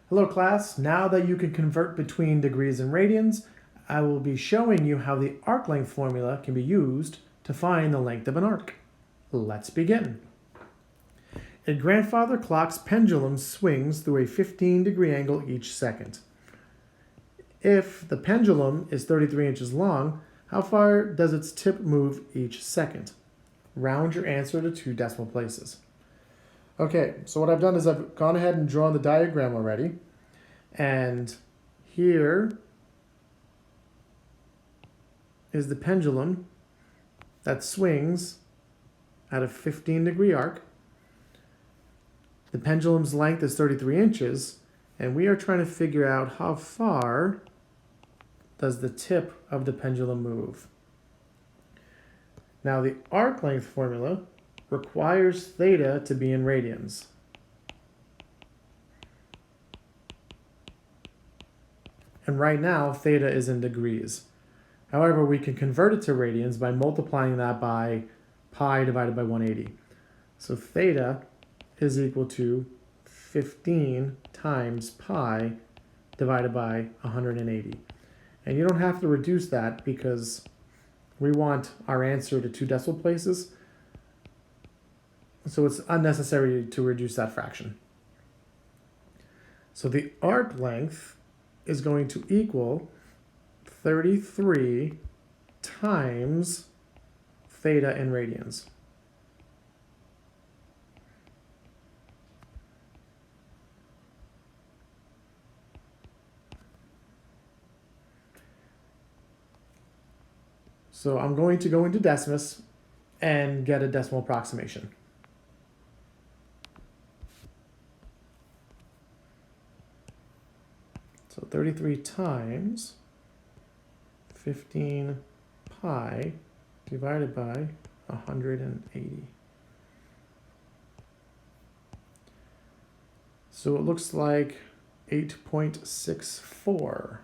Hello class, now that you can convert between degrees and radians, I will be showing you how the arc length formula can be used to find the length of an arc. Let's begin. A grandfather clock's pendulum swings through a 15-degree angle each second. If the pendulum is 33 inches long, how far does its tip move each second? Round your answer to 2 decimal places. Okay, so what I've done is I've gone ahead and drawn the diagram already. And here is the pendulum that swings at a 15-degree arc. The pendulum's length is 33 inches, and we are trying to figure out how far does the tip of the pendulum move. Now, the arc length formula requires theta to be in radians. And right now, theta is in degrees. However, we can convert it to radians by multiplying that by pi divided by 180. So theta is equal to 15 times pi divided by 180. And you don't have to reduce that because we want our answer to 2 decimal places. So it's unnecessary to reduce that fraction. So the arc length is going to equal 33 times theta in radians. So I'm going to go into Decimus and get a decimal approximation. So 33 times 15 pi divided by 180. So it looks like 8.64.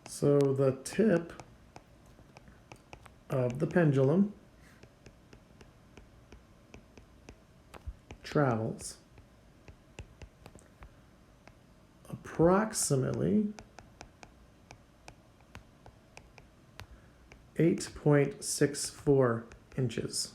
So the tip of the pendulum travels approximately 8.64 inches.